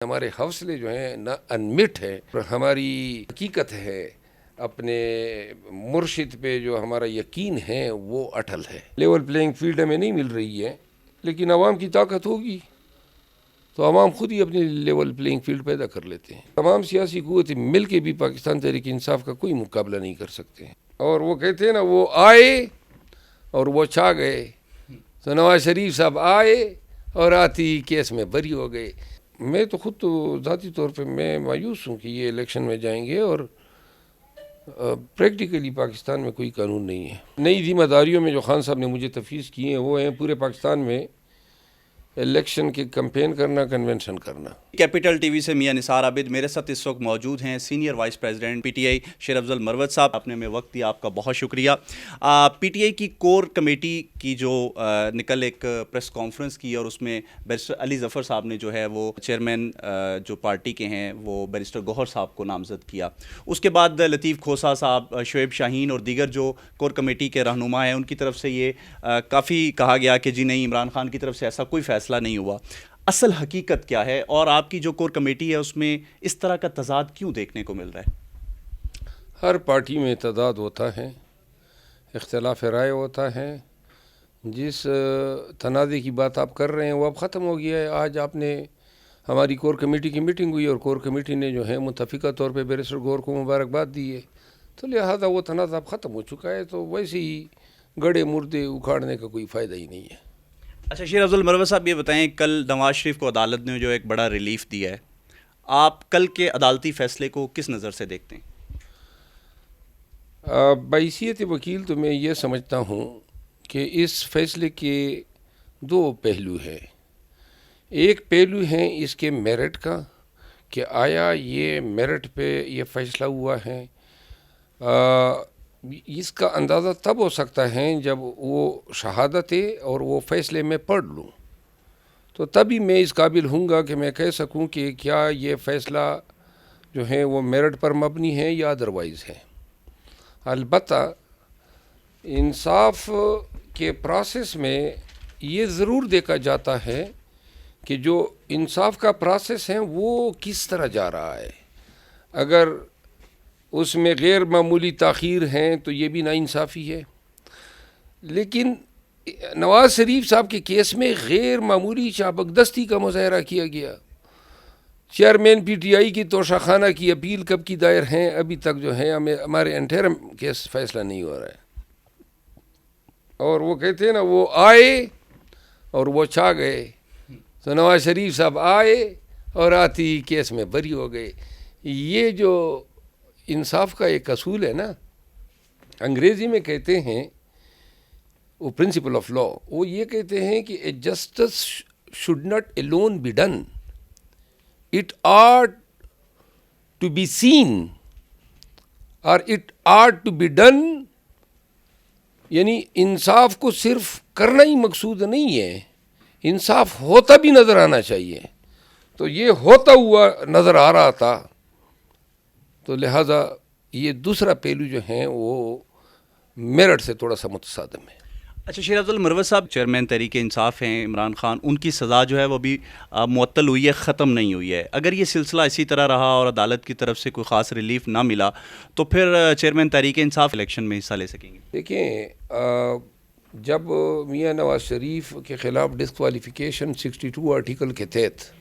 ہمارے حوصلے جو ہیں نہ انمٹ ہے، ہماری حقیقت ہے، اپنے مرشد پہ جو ہمارا یقین ہے وہ اٹل ہے۔ لیول پلینگ فیلڈ ہمیں نہیں مل رہی ہے، لیکن عوام کی طاقت ہوگی تو عوام خود ہی اپنی لیول پلینگ فیلڈ پیدا کر لیتے ہیں۔ تمام سیاسی قوتیں مل کے بھی پاکستان تحریک انصاف کا کوئی مقابلہ نہیں کر سکتے ہیں۔ اور وہ کہتے ہیں نا، وہ آئے اور وہ چھا گئے۔ تو نواز شریف صاحب آئے اور آتی کیس میں بری ہو گئے۔ میں تو خود تو ذاتی طور پہ میں مایوس ہوں کہ یہ الیکشن میں جائیں گے اور پریکٹیکلی پاکستان میں کوئی قانون نہیں ہے۔ نئی ذمہ داریوں میں جو خان صاحب نے مجھے تفویض کی ہیں وہ ہیں پورے پاکستان میں الیکشن کے کمپین کرنا، کنونشن کرنا۔ کیپٹل ٹی وی سے میاں نثار عابد میرے ساتھ اس وقت موجود ہیں senior vice president P T I شیر افضل مروت صاحب۔ آپ نے ہمیں وقت دیا، آپ کا بہت شکریہ۔ پی ٹی آئی کی کور کمیٹی کی جو نکل ایک پریس کانفرنس کی اور اس میں بیرسٹر علی ظفر صاحب نے جو ہے وہ چیئرمین جو پارٹی کے ہیں وہ بیرسٹر گوہر صاحب کو نامزد کیا۔ اس کے بعد لطیف کھوسہ صاحب، شعیب شاہین اور دیگر جو کور کمیٹی کے رہنما ہیں ان کی طرف سے یہ کافی کہا گیا کہ جی نہیں، عمران خان کی طرف سے ایسا کوئی فیصلہ نہیں ہوا۔ اصل حقیقت کیا ہے اور آپ کی جو کور کمیٹی ہے اس میں اس طرح کا تضاد کیوں دیکھنے کو مل رہا ہے؟ ہر پارٹی میں تضاد ہوتا ہے، اختلاف رائے ہوتا ہے۔ جس تنازع کی بات آپ کر رہے ہیں وہ اب ختم ہو گیا ہے۔ آج آپ نے ہماری کور کمیٹی کی میٹنگ ہوئی اور کور کمیٹی نے جو ہے متفقہ طور پہ بیرسٹر گوہر کو مبارکباد دی ہے، تو لہٰذا وہ تنازع اب ختم ہو چکا ہے۔ تو ویسے ہی گڑے مردے اکھاڑنے کا کوئی فائدہ ہی نہیں ہے۔ اچھا شیر افضل مروت صاحب، یہ بتائیں، کل نواز شریف کو عدالت نے جو ایک بڑا ریلیف دیا ہے، آپ کل کے عدالتی فیصلے کو کس نظر سے دیکھتے ہیں؟ بحیثیت وکیل تو میں یہ سمجھتا ہوں کہ اس فیصلے کے دو پہلو ہیں۔ ایک پہلو ہے اس کے میرٹ کا کہ آیا یہ میرٹ پہ یہ فیصلہ ہوا ہے۔ اس کا اندازہ تب ہو سکتا ہے جب وہ شہادت ہے اور وہ فیصلے میں پڑھ لوں، تو تبھی میں اس قابل ہوں گا کہ میں کہہ سکوں کہ کیا یہ فیصلہ جو ہے وہ میرٹ پر مبنی ہے یا ادروائز ہے۔ البتہ انصاف کے پروسیس میں یہ ضرور دیکھا جاتا ہے کہ جو انصاف کا پروسیس ہے وہ کس طرح جا رہا ہے۔ اگر اس میں غیر معمولی تاخیر ہیں تو یہ بھی ناانصافی ہے، لیکن نواز شریف صاحب کے کیس میں غیر معمولی چابکدستی کا مظاہرہ کیا گیا۔ چیئرمین پی ٹی آئی کی توشہ خانہ کی اپیل کب کی دائر ہیں، ابھی تک جو ہے ہمارے انٹرم کیس فیصلہ نہیں ہو رہا ہے۔ اور وہ کہتے ہیں نا، وہ آئے اور وہ چھا گئے۔ تو نواز شریف صاحب آئے اور آتی کیس میں بری ہو گئے۔ یہ جو انصاف کا ایک اصول ہے نا، انگریزی میں کہتے ہیں وہ پرنسپل آف لا، وہ یہ کہتے ہیں کہ a justice should not alone be done, it ought to be seen or it ought to be done۔ یعنی انصاف کو صرف کرنا ہی مقصود نہیں ہے، انصاف ہوتا بھی نظر آنا چاہیے۔ تو یہ ہوتا ہوا نظر آ رہا تھا، تو لہٰذا یہ دوسرا پہلو جو ہیں وہ میرٹ سے تھوڑا سا متصادم ہے۔ اچھا شیر افضل مروت صاحب، چیئرمین تحریک انصاف ہیں عمران خان، ان کی سزا جو ہے وہ بھی معطل ہوئی ہے، ختم نہیں ہوئی ہے۔ اگر یہ سلسلہ اسی طرح رہا اور عدالت کی طرف سے کوئی خاص ریلیف نہ ملا تو پھر چیئرمین تحریک انصاف الیکشن میں حصہ لے سکیں گے؟ دیکھیں، جب میاں نواز شریف کے خلاف ڈسکوالیفیکیشن 62 آرٹیکل کے تحت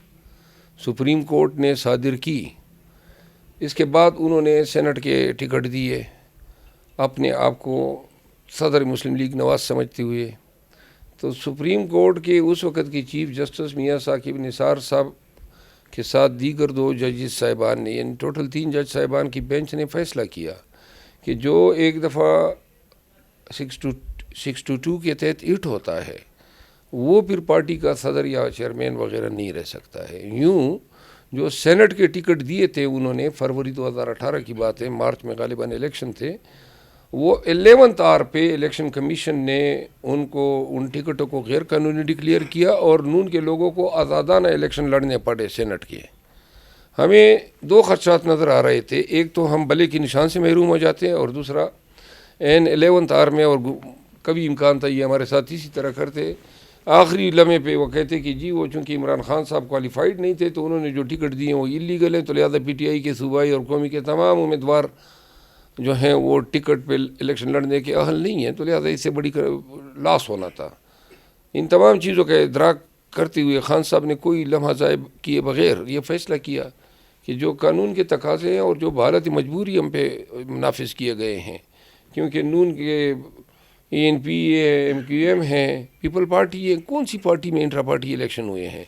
سپریم کورٹ نے صادر کی، اس کے بعد انہوں نے سینٹ کے ٹکٹ دیے اپنے آپ کو صدر مسلم لیگ نواز سمجھتے ہوئے۔ تو سپریم کورٹ کے اس وقت کی چیف جسٹس میاں ثاقب نثار صاحب کے ساتھ دیگر 2 ججز صاحبان نے، یعنی ٹوٹل 3 جج صاحبان کی بینچ نے فیصلہ کیا کہ جو ایک دفعہ 622 کے تحت اٹ ہوتا ہے وہ پھر پارٹی کا صدر یا چیئرمین وغیرہ نہیں رہ سکتا ہے۔ یوں جو سینٹ کے ٹکٹ دیے تھے انہوں نے، فروری 2018 کی بات ہے، مارچ میں غالباً الیکشن تھے، وہ 11 آر پہ الیکشن کمیشن نے ان ٹکٹوں کو غیر قانونی ڈکلیئر کیا اور نون کے لوگوں کو آزادانہ الیکشن لڑنے پڑے سینٹ کے۔ ہمیں 2 خدشات نظر آ رہے تھے، ایک تو ہم بلے کی نشان سے محروم ہو جاتے ہیں، اور دوسرا 11 آر میں، اور کبھی امکان تھا یہ ہمارے ساتھ اسی طرح کرتے، آخری لمحے پہ وہ کہتے کہ جی وہ چونکہ عمران خان صاحب کوالیفائڈ نہیں تھے تو انہوں نے جو ٹکٹ دیے وہ اللیگل ہیں، تو لہٰذا پی ٹی آئی کے صوبائی اور قومی کے تمام امیدوار جو ہیں وہ ٹکٹ پہ الیکشن لڑنے کے اہل نہیں ہیں، تو لہٰذا اس سے بڑی لاس ہونا تھا۔ ان تمام چیزوں کا ادراک کرتے ہوئے خان صاحب نے کوئی لمحہ ضائع کیے بغیر یہ فیصلہ کیا کہ جو قانون کے تقاضے ہیں اور جو بحالت مجبوری ہم پہ نافذ کیے گئے ہیں، کیونکہ نون کے اے این پی ہے، ایم کیو ایم ہے، پیپل پارٹی ہے، کون سی پارٹی میں انٹرا پارٹی الیکشن ہوئے ہیں،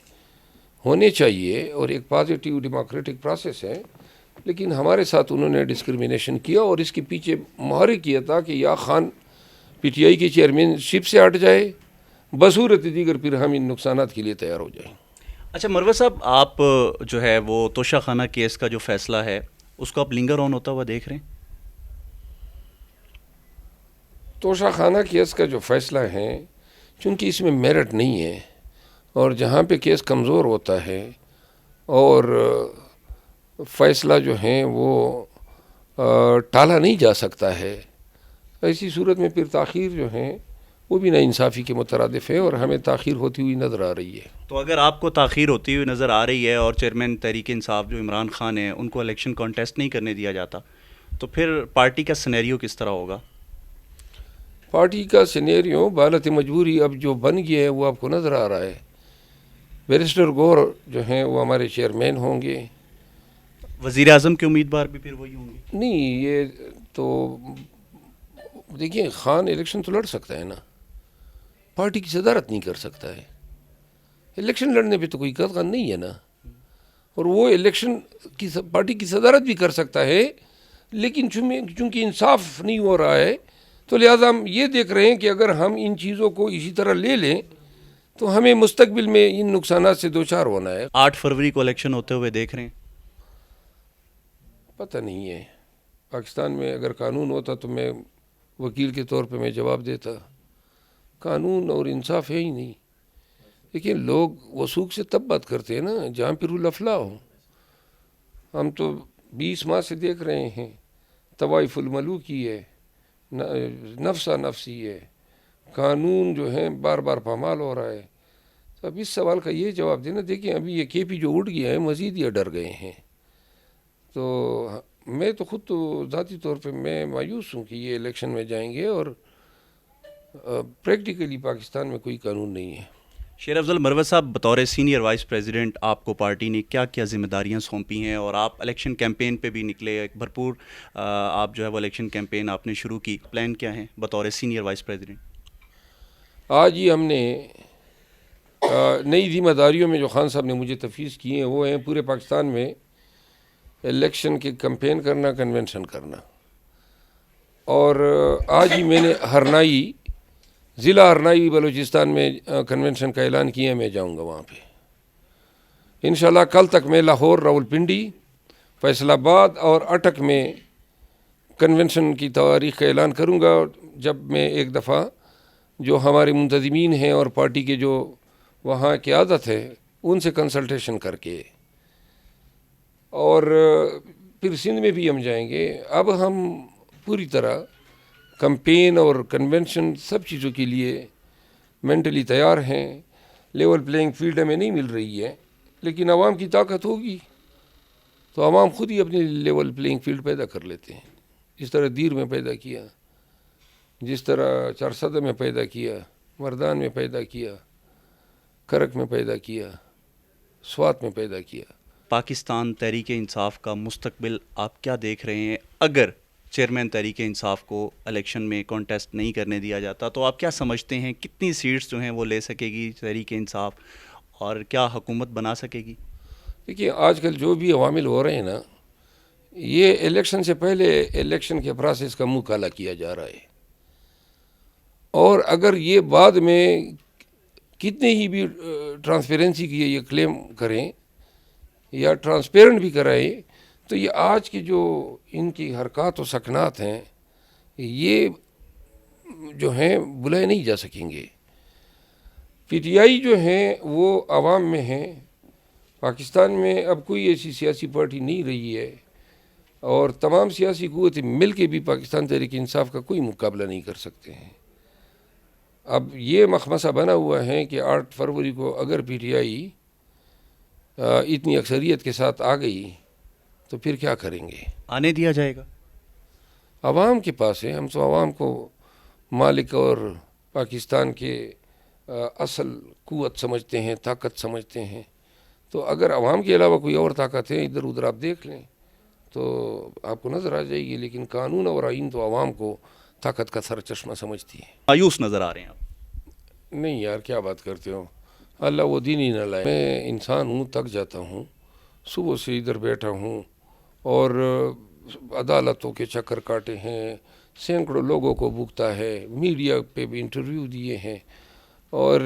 ہونے چاہیے اور ایک پازیٹیو ڈیموکریٹک پروسیس ہے، لیکن ہمارے ساتھ انہوں نے ڈسکرمنیشن کیا اور اس کے پیچھے محرک کیا تھا کہ یا خان پی ٹی آئی کی چیئرمین شپ سے ہٹ جائے، بصورت دیگر پھر ہم ان نقصانات کے لیے تیار ہو جائیں۔ اچھا مروت صاحب، آپ جو ہے وہ توشہ خانہ کیس کا جو فیصلہ ہے اس کو آپ لنگر آن ہوتا ہوا دیکھ رہے ہیں؟ توشہ خانہ کیس کا جو فیصلہ ہے، چونکہ اس میں میرٹ نہیں ہے اور جہاں پہ کیس کمزور ہوتا ہے اور فیصلہ جو ہے وہ ٹالا نہیں جا سکتا ہے، ایسی صورت میں پھر تاخیر جو ہے وہ بھی ناانصافی کے مترادف ہے اور ہمیں تاخیر ہوتی ہوئی نظر آ رہی ہے۔ تو اگر آپ کو تاخیر ہوتی ہوئی نظر آ رہی ہے اور چیئرمین تحریک انصاف جو عمران خان ہیں ان کو الیکشن کانٹیسٹ نہیں کرنے دیا جاتا، تو پھر پارٹی کا سینیریو کس طرح ہوگا؟ پارٹی کا سینیریو بحالت مجبوری اب جو بن گیا ہے وہ آپ کو نظر آ رہا ہے۔ بیرسٹر گور جو ہیں وہ ہمارے چیئرمین ہوں گے۔ وزیر اعظم کے امیدوار بھی پھر وہی ہوں گے؟ نہیں، یہ تو دیکھیے خان الیکشن تو لڑ سکتا ہے نا، پارٹی کی صدارت نہیں کر سکتا ہے۔ الیکشن لڑنے پہ تو کوئی قطع نہیں ہے نا، اور وہ الیکشن کی پارٹی کی صدارت بھی کر سکتا ہے، لیکن چونکہ انصاف نہیں ہو رہا ہے تو لہٰذا ہم یہ دیکھ رہے ہیں کہ اگر ہم ان چیزوں کو اسی طرح لے لیں تو ہمیں مستقبل میں ان نقصانات سے دوچار ہونا ہے۔ 8 فروری کو الیکشن ہوتے ہوئے دیکھ رہے ہیں؟ پتہ نہیں ہے، پاکستان میں اگر قانون ہوتا تو میں وکیل کے طور پہ میں جواب دیتا، قانون اور انصاف ہے ہی نہیں، لیکن لوگ وثوق سے تب بات کرتے ہیں نا جہاں پھر الافلا ہو۔ ہم تو 20 ماہ سے دیکھ رہے ہیں طوائف الملوکی ہے، نفسا نفسی ہے، قانون جو ہے بار بار پامال ہو رہا ہے۔ تو اب اس سوال کا یہ جواب دینا، دیکھیں ابھی یہ کے پی جو اٹھ گیا ہے مزید یہ ڈر گئے ہیں، تو میں تو خود تو ذاتی طور پہ میں مایوس ہوں کہ یہ الیکشن میں جائیں گے اور پریکٹیکلی پاکستان میں کوئی قانون نہیں ہے۔ شیر افضل مروت صاحب، بطور سینئر وائس پریزیڈنٹ آپ کو پارٹی نے کیا کیا ذمہ داریاں سونپی ہیں، اور آپ الیکشن کیمپین پہ بھی نکلے، ایک بھرپور آپ جو ہے وہ الیکشن کیمپین آپ نے شروع کی، پلان کیا ہیں بطور سینئر وائس پریزیڈنٹ؟ آج ہی ہم نے نئی ذمہ داریوں میں جو خان صاحب نے مجھے تفویض کی ہیں وہ ہیں پورے پاکستان میں الیکشن کے کمپین کرنا، کنونشن کرنا، اور آج ہی میں نے ہرنائی ضلع ہرنائی بلوچستان میں کنونشن کا اعلان کیا ہے، میں جاؤں گا وہاں پہ انشاءاللہ۔ کل تک میں لاہور، راولپنڈی، فیصل آباد اور اٹک میں کنونشن کی تاریخ کا اعلان کروں گا، جب میں ایک دفعہ جو ہمارے منتظمین ہیں اور پارٹی کے جو وہاں قیادت ہے ان سے کنسلٹیشن کر کے، اور پھر سندھ میں بھی ہم جائیں گے۔ اب ہم پوری طرح کمپین اور کنونشن سب چیزوں کے لیے مینٹلی تیار ہیں۔ لیول پلینگ فیلڈ ہمیں نہیں مل رہی ہے، لیکن عوام کی طاقت ہوگی تو عوام خود ہی اپنی لیول پلینگ فیلڈ پیدا کر لیتے ہیں، جس طرح دیر میں پیدا کیا، جس طرح چارسدہ میں پیدا کیا، مردان میں پیدا کیا، کرک میں پیدا کیا، سوات میں پیدا کیا۔ پاکستان تحریک انصاف کا مستقبل آپ کیا دیکھ رہے ہیں؟ اگر چیئرمین تحریک انصاف کو الیکشن میں کانٹیسٹ نہیں کرنے دیا جاتا تو آپ کیا سمجھتے ہیں کتنی سیٹس جو ہیں وہ لے سکے گی تحریک انصاف، اور کیا حکومت بنا سکے گی؟ دیکھیے آج کل جو بھی عوامل ہو رہے ہیں نا، یہ الیکشن سے پہلے الیکشن کے پروسیس کا منہ کالا کیا جا رہا ہے، اور اگر یہ بعد میں کتنے ہی بھی ٹرانسپیرنسی کی یہ کلیم کریں یا ٹرانسپیرنٹ بھی کرائیں، تو یہ آج کی جو ان کی حرکات و سکنات ہیں یہ جو ہیں بلائے نہیں جا سکیں گے۔ پی ٹی آئی جو ہیں وہ عوام میں ہیں، پاکستان میں اب کوئی ایسی سیاسی پارٹی نہیں رہی ہے، اور تمام سیاسی قوتیں مل کے بھی پاکستان تحریک انصاف کا کوئی مقابلہ نہیں کر سکتے ہیں۔ اب یہ مخمصہ بنا ہوا ہے کہ 8 فروری کو اگر پی ٹی آئی اتنی اکثریت کے ساتھ آ گئی تو پھر کیا کریں گے؟ آنے دیا جائے گا؟ عوام کے پاس ہے. ہم تو عوام کو مالک اور پاکستان کے اصل قوت سمجھتے ہیں، طاقت سمجھتے ہیں. تو اگر عوام کے علاوہ کوئی اور طاقت ہے ادھر ادھر آپ دیکھ لیں تو آپ کو نظر آ جائے گی. لیکن قانون اور آئین تو عوام کو طاقت کا سر چشمہ سمجھتی ہے. مایوس نظر آ رہے ہیں آپ. نہیں یار، کیا بات کرتے ہو؟ اللہ وہ دین ہی نہ لائے. میں انسان ہوں، تک جاتا ہوں، صبح سے ادھر بیٹھا ہوں اور عدالتوں کے چکر کاٹے ہیں، سینکڑوں لوگوں کو بھگتا ہے، میڈیا پہ بھی انٹرویو دیے ہیں. اور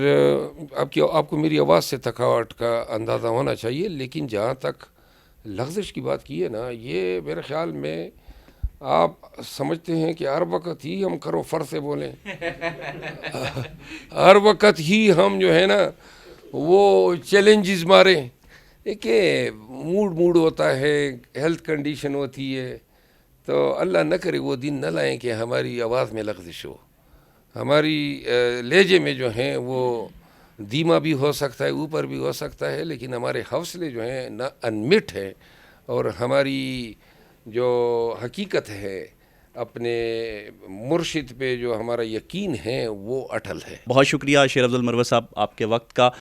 آپ کو میری آواز سے تھکاوٹ کا اندازہ ہونا چاہیے. لیکن جہاں تک لغزش کی بات کی ہے نا، یہ میرے خیال میں آپ سمجھتے ہیں کہ ہر وقت ہی ہم کرو فر سے بولیں، ہر وقت ہی ہم جو ہے نا وہ چیلنجز ماریں. دیکھیں موڈ ہوتا ہے، ہیلتھ کنڈیشن ہوتی ہے. تو اللہ نہ کرے وہ دن نہ لائیں کہ ہماری آواز میں لغزش ہو. ہماری لہجے میں جو ہیں وہ دھیما بھی ہو سکتا ہے، اوپر بھی ہو سکتا ہے، لیکن ہمارے حوصلے جو ہیں نہ انمٹ ہے، اور ہماری جو حقیقت ہے اپنے مرشد پہ جو ہمارا یقین ہے وہ اٹل ہے. بہت شکریہ شیر افضل مروت صاحب آپ کے وقت کا.